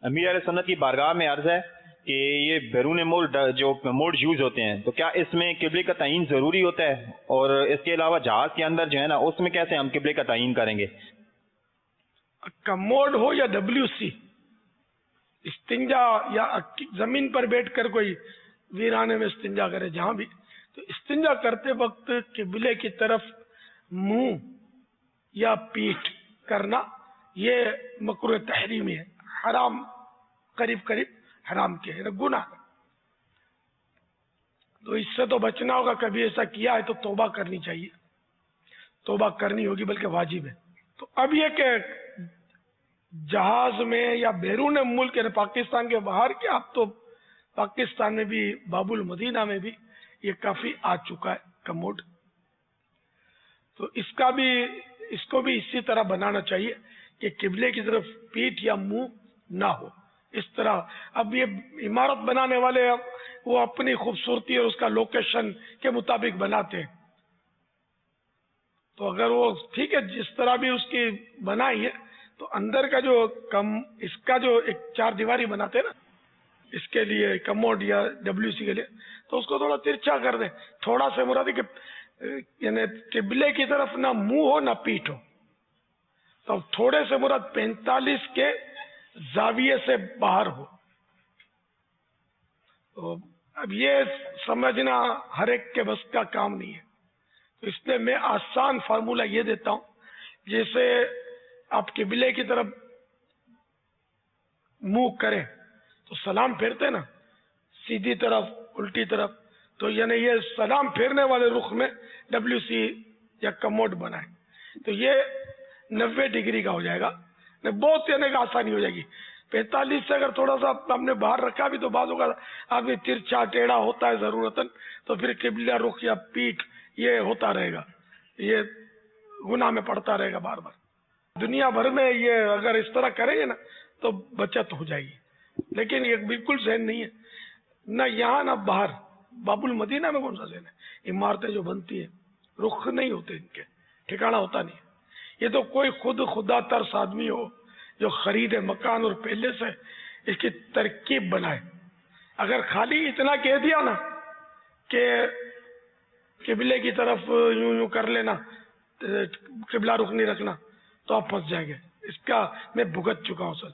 امیر اہل سنت کی بارگاہ میں عرض ہے کہ یہ بیرون ملک جو موڈ یوز ہوتے ہیں تو کیا اس میں قبلے کا تعین ضروری ہوتا ہے؟ اور اس کے علاوہ جہاز کے اندر جو ہے نا اس میں کیسے ہم قبلے کا تعین کریں گے؟ کموڈ ہو یا WC، استنجا یا زمین پر بیٹھ کر کوئی ویرانے میں استنجا کرے جہاں بھی، تو استنجا کرتے وقت قبلے کی طرف منہ یا پیٹھ کرنا یہ مکروہ تحریمی ہے، حرام، قریب قریب حرام کے ہے، گناہ ہے۔ تو اس سے تو بچنا ہوگا، کبھی ایسا کیا ہے تو توبہ کرنی چاہیے، توبہ کرنی ہوگی بلکہ واجب ہے۔ تو اب یہ کہ جہاز میں یا بیرون ملک یعنی پاکستان کے باہر کے، اب تو پاکستان میں بھی باب المدینہ میں بھی یہ کافی آ چکا ہے کموڈ، تو اس کو بھی اسی طرح بنانا چاہیے کہ قبلے کی طرف پیٹھ یا منہ نہ ہو اس طرح۔ اب یہ عمارت بنانے والے وہ اپنی خوبصورتی اور اس کا لوکیشن کے مطابق بناتے ہیں، تو اگر وہ ٹھیک ہے جس طرح بھی اس کی بنائی ہے، تو اندر کا جو اس کا جو ایک چار دیواری بناتے ہیں نا اس کے لیے کموڈ یا WC کے لیے، تو اس کو تھوڑا ترچھا کر دیں، تھوڑا سے مراد کہ یعنی قبلے کی طرف نہ منہ ہو نہ پیٹھ ہو، تو تھوڑے سے مراد 45 کے زاویے سے باہر ہو۔ تو اب یہ سمجھنا ہر ایک کے بس کا کام نہیں ہے، تو اس لیے میں آسان فارمولہ یہ دیتا ہوں، جیسے آپ قبلے کی طرف منہ کریں تو سلام پھیرتے نا، سیدھی طرف الٹی طرف، تو یعنی یہ سلام پھیرنے والے رخ میں WC یا کموڈ بنائیں، تو یہ 90 ڈگری کا ہو جائے گا، بہت یعنی کہ آسانی ہو جائے گی۔ 45 سے اگر تھوڑا سا ہم نے باہر رکھا بھی تو بعض ہوگا آدمی ترچھا ٹیڑھا ہوتا ہے ضرورتاً، تو پھر قبلہ رخ یا پیٹھ یہ ہوتا رہے گا، یہ گناہ میں پڑتا رہے گا بار بار۔ دنیا بھر میں یہ اگر اس طرح کریں گے نا تو بچت ہو جائے گی، لیکن یہ بالکل ذہن نہیں ہے، نہ یہاں نہ باہر۔ باب المدینہ میں کون سا ذہن ہے؟ عمارتیں جو بنتی ہیں رخ نہیں ہوتے، ان کے ٹھکانہ ہوتا نہیں، یہ تو کوئی خدا ترس آدمی ہو جو خریدے مکان اور پہلے سے اس کی ترکیب بنائے۔ اگر خالی اتنا کہہ دیا نا کہ قبلے کی طرف یوں کر لینا، قبلہ رخ نہیں رکھنا، تو آپ پھنس جائیں گے۔ اس کا میں بھگت چکا ہوں سر،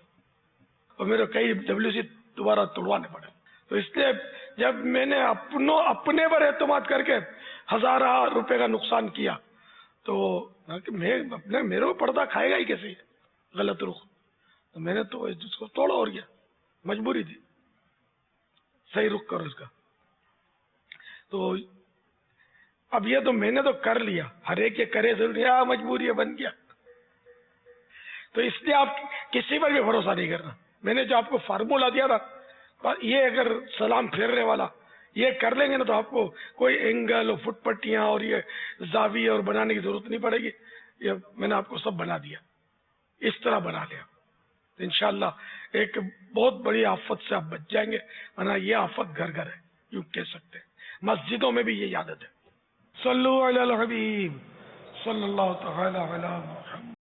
اور میرے کئی WC دوبارہ توڑوانے پڑے۔ تو اس لیے جب میں نے اپنے پر اعتماد کر کے ہزارہ روپے کا نقصان کیا، تو میرے کو پردہ کھائے گا ہی کیسے غلط رخ، تو میں نے تو اس کو توڑا اور کیا، مجبوری تھی، صحیح رخ کرو اس کا۔ تو اب یہ تو میں نے تو کر لیا، ہر ایک یہ کرے ضروری ہے، مجبوری ہے، بن گیا۔ تو اس لیے آپ کسی پر بھی بھروسہ نہیں کرنا۔ میں نے جو آپ کو فارمولہ دیا تھا، یہ اگر سلام پھیرنے والا یہ کر لیں گے نا تو آپ کو کوئی اینگل اور فٹ پٹیاں اور یہ زاویے اور بنانے کی ضرورت نہیں پڑے گی، یہ میں نے آپ کو سب بنا دیا، اس طرح بنا لیا۔ انشاءاللہ ایک بہت بڑی آفت سے آپ بچ جائیں گے، ورنہ یہ آفت گھر گھر ہے، یوں کہہ سکتے ہیں۔ مسجدوں میں بھی یہ عادت ہے۔ صلو علی الحبیب صلی اللہ تعالی علی محمد۔